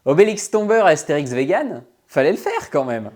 Obélix tombeur et Astérix vegan? Fallait le faire quand même.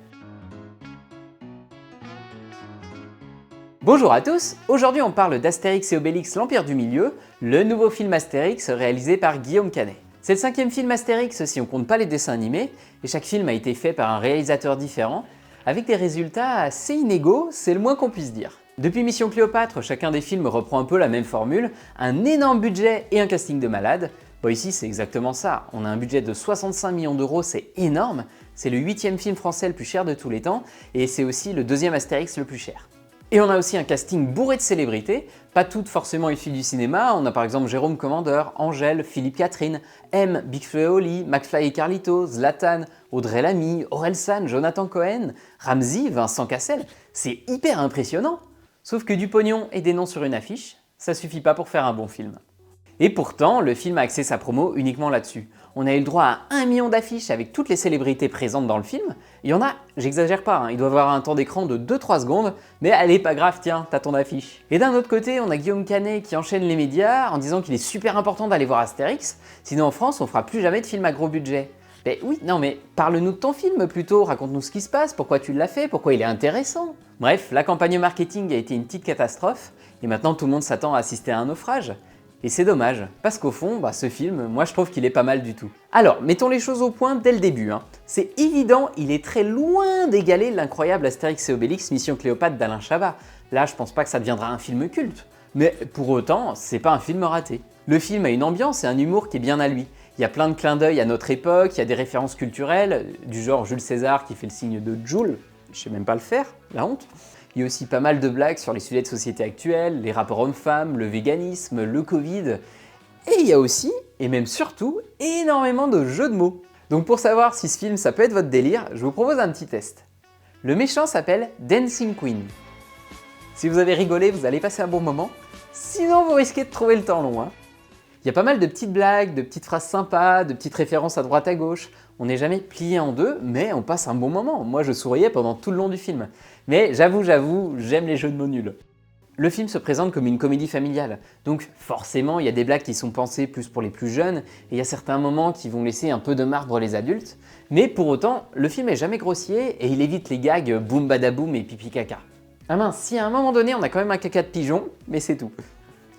Bonjour à tous, aujourd'hui on parle d'Astérix et Obélix l'Empire du Milieu, le nouveau film Astérix réalisé par Guillaume Canet. C'est le 5e film Astérix si on compte pas les dessins animés, et chaque film a été fait par un réalisateur différent, avec des résultats assez inégaux, c'est le moins qu'on puisse dire. Depuis Mission Cléopâtre, chacun des films reprend un peu la même formule, un énorme budget et un casting de malade. Bon, ici c'est exactement ça, on a un budget de 65 millions d'euros, c'est énorme, c'est le 8e film français le plus cher de tous les temps, et c'est aussi le 2e Astérix le plus cher. Et on a aussi un casting bourré de célébrités, pas toutes forcément issues du cinéma, on a par exemple Jérôme Commandeur, Angèle, Philippe Catherine, M, Big Flo et Oli, McFly et Carlito, Zlatan, Audrey Lamy, Orelsan, Jonathan Cohen, Ramzy, Vincent Cassel, c'est hyper impressionnant. Sauf que du pognon et des noms sur une affiche, ça suffit pas pour faire un bon film. Et pourtant, le film a axé sa promo uniquement là-dessus. On a eu le droit à 1 million d'affiches avec toutes les célébrités présentes dans le film. Il y en a, j'exagère pas, il doit avoir un temps d'écran de 2-3 secondes, mais allez, pas grave, tiens, t'as ton affiche. Et d'un autre côté, on a Guillaume Canet qui enchaîne les médias en disant qu'il est super important d'aller voir Astérix, sinon en France, on fera plus jamais de film à gros budget. Mais oui, non mais parle-nous de ton film plutôt, raconte-nous ce qui se passe, pourquoi tu l'as fait, pourquoi il est intéressant. Bref, la campagne marketing a été une petite catastrophe, et maintenant tout le monde s'attend à assister à un naufrage. Et c'est dommage, parce qu'au fond, ce film, moi je trouve qu'il est pas mal du tout. Alors, mettons les choses au point dès le début. C'est évident, il est très loin d'égaler l'incroyable Astérix et Obélix Mission Cléopâtre d'Alain Chabat. Là, je pense pas que ça deviendra un film culte. Mais pour autant, c'est pas un film raté. Le film a une ambiance et un humour qui est bien à lui. Il y a plein de clins d'œil à notre époque, il y a des références culturelles, du genre Jules César qui fait le signe de Joule, je sais même pas le faire, la honte. Il y a aussi pas mal de blagues sur les sujets de société actuels, les rapports hommes-femmes, le véganisme, le Covid. Et il y a aussi, et même surtout, énormément de jeux de mots. Donc pour savoir si ce film ça peut être votre délire, je vous propose un petit test. Le méchant s'appelle Dancing Queen. Si vous avez rigolé, vous allez passer un bon moment. Sinon, vous risquez de trouver le temps long. Il y a pas mal de petites blagues, de petites phrases sympas, de petites références à droite à gauche. On n'est jamais plié en deux, mais on passe un bon moment. Moi, je souriais pendant tout le long du film. Mais j'avoue, j'aime les jeux de mots nuls. Le film se présente comme une comédie familiale, donc forcément, il y a des blagues qui sont pensées plus pour les plus jeunes, et il y a certains moments qui vont laisser un peu de marbre les adultes. Mais pour autant, le film est jamais grossier, et il évite les gags boum badaboum et pipi caca. Ah mince, si à un moment donné, on a quand même un caca de pigeon, mais c'est tout.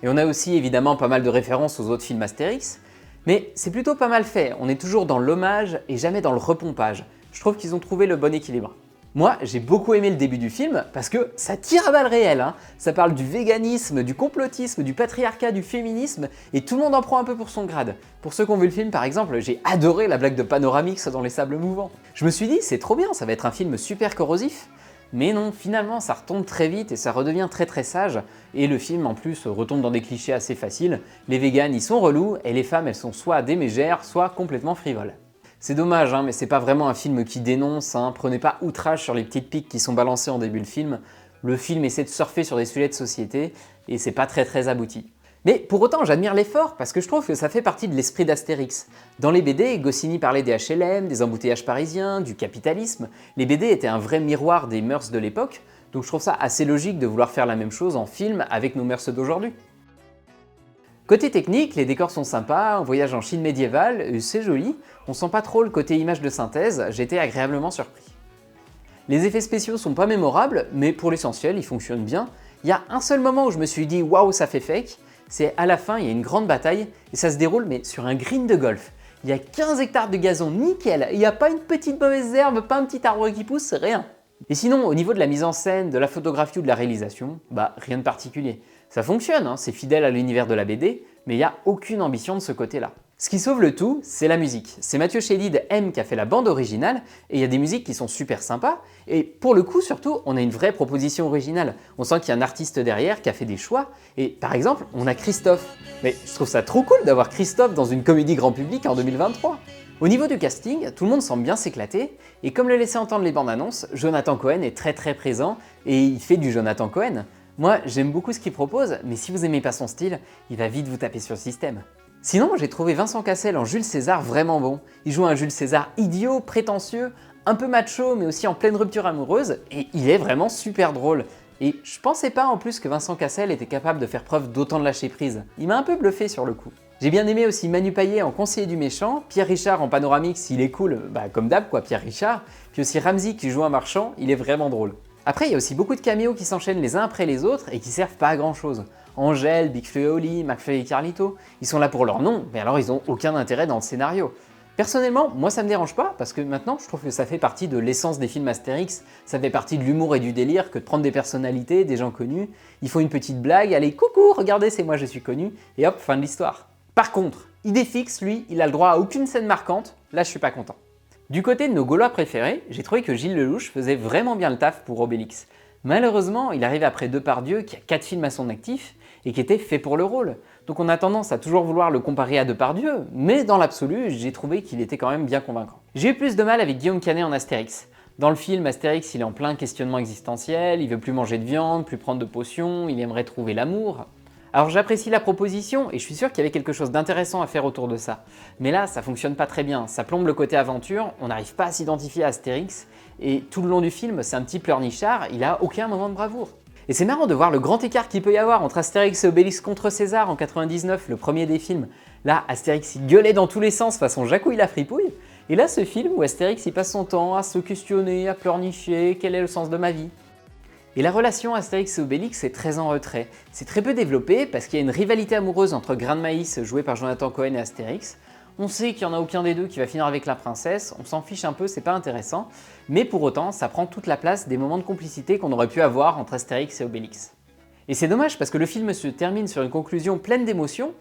Et on a aussi évidemment pas mal de références aux autres films Astérix, mais c'est plutôt pas mal fait, on est toujours dans l'hommage et jamais dans le repompage. Je trouve qu'ils ont trouvé le bon équilibre. Moi, j'ai beaucoup aimé le début du film parce que ça tire à balles réelles. Ça parle du véganisme, du complotisme, du patriarcat, du féminisme, et tout le monde en prend un peu pour son grade. Pour ceux qui ont vu le film par exemple, j'ai adoré la blague de Panoramix dans les sables mouvants. Je me suis dit, c'est trop bien, ça va être un film super corrosif. Mais non, finalement ça retombe très vite et ça redevient très sage, et le film en plus retombe dans des clichés assez faciles. Les véganes ils sont relous, et les femmes elles sont soit des mégères, soit complètement frivoles. C'est dommage, mais c'est pas vraiment un film qui dénonce, prenez pas outrage sur les petites piques qui sont balancées en début de film. Le film essaie de surfer sur des sujets de société, et c'est pas très abouti. Mais pour autant, j'admire l'effort parce que je trouve que ça fait partie de l'esprit d'Astérix. Dans les BD, Goscinny parlait des HLM, des embouteillages parisiens, du capitalisme. Les BD étaient un vrai miroir des mœurs de l'époque, donc je trouve ça assez logique de vouloir faire la même chose en film avec nos mœurs d'aujourd'hui. Côté technique, les décors sont sympas, on voyage en Chine médiévale, c'est joli, on sent pas trop le côté image de synthèse, j'ai été agréablement surpris. Les effets spéciaux sont pas mémorables, mais pour l'essentiel, ils fonctionnent bien. Il y a un seul moment où je me suis dit « waouh, ça fait fake », c'est à la fin, il y a une grande bataille, et ça se déroule mais sur un green de golf. Il y a 15 hectares de gazon nickel, il n'y a pas une petite mauvaise herbe, pas un petit arbre qui pousse, rien. Et sinon, au niveau de la mise en scène, de la photographie ou de la réalisation, rien de particulier. Ça fonctionne, c'est fidèle à l'univers de la BD, mais il n'y a aucune ambition de ce côté-là. Ce qui sauve le tout, c'est la musique. C'est Mathieu Chédid M qui a fait la bande originale, et il y a des musiques qui sont super sympas, et pour le coup surtout, on a une vraie proposition originale. On sent qu'il y a un artiste derrière qui a fait des choix, et par exemple, on a Christophe. Mais je trouve ça trop cool d'avoir Christophe dans une comédie grand public en 2023. Au niveau du casting, tout le monde semble bien s'éclater, et comme le laissaient entendre les bandes annonces, Jonathan Cohen est très présent, et il fait du Jonathan Cohen. Moi, j'aime beaucoup ce qu'il propose, mais si vous aimez pas son style, il va vite vous taper sur le système. Sinon, j'ai trouvé Vincent Cassel en Jules César vraiment bon. Il joue un Jules César idiot, prétentieux, un peu macho, mais aussi en pleine rupture amoureuse, et il est vraiment super drôle. Et je pensais pas en plus que Vincent Cassel était capable de faire preuve d'autant de lâcher prise. Il m'a un peu bluffé sur le coup. J'ai bien aimé aussi Manu Payet en conseiller du méchant, Pierre Richard en Panoramix, il est cool, comme d'hab quoi, Pierre Richard, puis aussi Ramzy qui joue un marchand, il est vraiment drôle. Après, il y a aussi beaucoup de caméos qui s'enchaînent les uns après les autres et qui servent pas à grand chose. Angèle, Big Flo et Oli, McFly et Carlito, ils sont là pour leur nom, mais alors ils ont aucun intérêt dans le scénario. Personnellement, moi ça me dérange pas parce que maintenant je trouve que ça fait partie de l'essence des films Astérix, ça fait partie de l'humour et du délire que de prendre des personnalités, des gens connus, ils font une petite blague, allez coucou, regardez c'est moi je suis connu, et hop, fin de l'histoire. Par contre, Idéfix, lui, il a le droit à aucune scène marquante, là je suis pas content. Du côté de nos Gaulois préférés, j'ai trouvé que Gilles Lellouche faisait vraiment bien le taf pour Obélix. Malheureusement, il arrive après Depardieu qui a 4 films à son actif et qui était fait pour le rôle. Donc on a tendance à toujours vouloir le comparer à Depardieu, mais dans l'absolu, j'ai trouvé qu'il était quand même bien convaincant. J'ai eu plus de mal avec Guillaume Canet en Astérix. Dans le film, Astérix, il est en plein questionnement existentiel, il veut plus manger de viande, plus prendre de potions, il aimerait trouver l'amour. Alors j'apprécie la proposition et je suis sûr qu'il y avait quelque chose d'intéressant à faire autour de ça. Mais là, ça fonctionne pas très bien, ça plombe le côté aventure, on n'arrive pas à s'identifier à Astérix, et tout le long du film, c'est un petit pleurnichard, il a aucun moment de bravoure. Et c'est marrant de voir le grand écart qu'il peut y avoir entre Astérix et Obélix contre César en 99, le premier des films. Là, Astérix il gueulait dans tous les sens façon Jacouille la fripouille, et là ce film où Astérix il passe son temps à se questionner, à pleurnicher, quel est le sens de ma vie? Et la relation Astérix et Obélix est très en retrait. C'est très peu développé parce qu'il y a une rivalité amoureuse entre Grain de Maïs, joué par Jonathan Cohen, et Astérix. On sait qu'il n'y en a aucun des deux qui va finir avec la princesse, on s'en fiche un peu, c'est pas intéressant, mais pour autant, ça prend toute la place des moments de complicité qu'on aurait pu avoir entre Astérix et Obélix. Et c'est dommage parce que le film se termine sur une conclusion pleine d'émotions,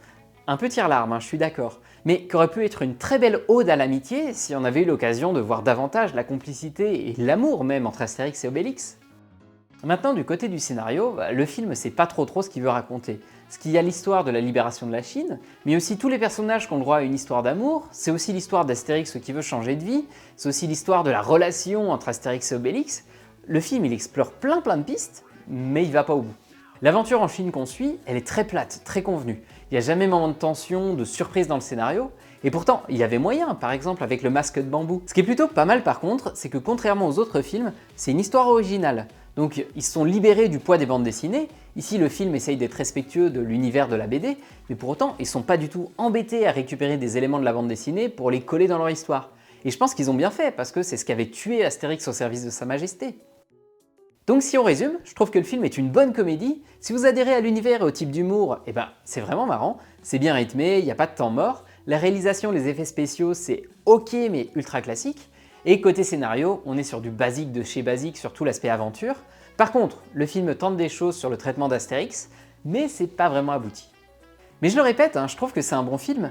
un peu tire-larme, je suis d'accord, mais qui aurait pu être une très belle ode à l'amitié si on avait eu l'occasion de voir davantage la complicité et l'amour même entre Astérix et Obélix. Maintenant, du côté du scénario, le film sait pas trop ce qu'il veut raconter. Parce qu'il y a l'histoire de la libération de la Chine, mais aussi tous les personnages qui ont le droit à une histoire d'amour, c'est aussi l'histoire d'Astérix qui veut changer de vie, c'est aussi l'histoire de la relation entre Astérix et Obélix. Le film, il explore plein de pistes, mais il va pas au bout. L'aventure en Chine qu'on suit, elle est très plate, très convenue. Il n'y a jamais moment de tension, de surprise dans le scénario, et pourtant, il y avait moyen, par exemple avec le masque de bambou. Ce qui est plutôt pas mal par contre, c'est que contrairement aux autres films, c'est une histoire originale. Donc ils se sont libérés du poids des bandes dessinées, ici le film essaye d'être respectueux de l'univers de la BD, mais pour autant ils sont pas du tout embêtés à récupérer des éléments de la bande dessinée pour les coller dans leur histoire. Et je pense qu'ils ont bien fait, parce que c'est ce qui avait tué Astérix au service de Sa Majesté. Donc si on résume, je trouve que le film est une bonne comédie, si vous adhérez à l'univers et au type d'humour, c'est vraiment marrant, c'est bien rythmé, il n'y a pas de temps mort, la réalisation, les effets spéciaux c'est ok mais ultra classique, et côté scénario, on est sur du basique de chez basique sur tout l'aspect aventure. Par contre, le film tente des choses sur le traitement d'Astérix, mais c'est pas vraiment abouti. Mais je le répète, je trouve que c'est un bon film,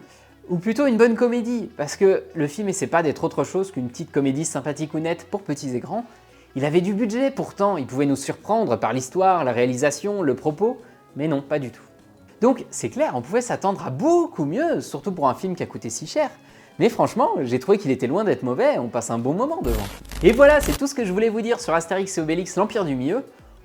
ou plutôt une bonne comédie, parce que le film essaie pas d'être autre chose qu'une petite comédie sympathique ou nette pour petits et grands. Il avait du budget pourtant, il pouvait nous surprendre par l'histoire, la réalisation, le propos, mais non, pas du tout. Donc c'est clair, on pouvait s'attendre à beaucoup mieux, surtout pour un film qui a coûté si cher. Mais franchement, j'ai trouvé qu'il était loin d'être mauvais, on passe un bon moment devant. Et voilà, c'est tout ce que je voulais vous dire sur Astérix et Obélix, l'Empire du Milieu.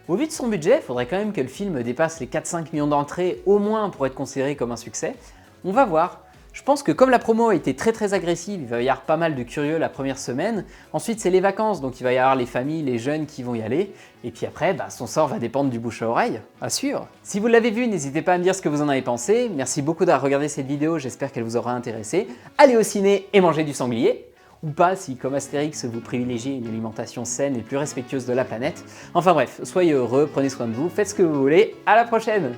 Au vu de son budget, il faudrait quand même que le film dépasse les 4-5 millions d'entrées au moins pour être considéré comme un succès. On va voir. Je pense que comme la promo a été très agressive, il va y avoir pas mal de curieux la première semaine. Ensuite, c'est les vacances, donc il va y avoir les familles, les jeunes qui vont y aller. Et puis après, son sort va dépendre du bouche à oreille, à suivre. Si vous l'avez vu, n'hésitez pas à me dire ce que vous en avez pensé. Merci beaucoup d'avoir regardé cette vidéo, j'espère qu'elle vous aura intéressé. Allez au ciné et mangez du sanglier. Ou pas si, comme Astérix, vous privilégiez une alimentation saine et plus respectueuse de la planète. Enfin bref, soyez heureux, prenez soin de vous, faites ce que vous voulez, à la prochaine!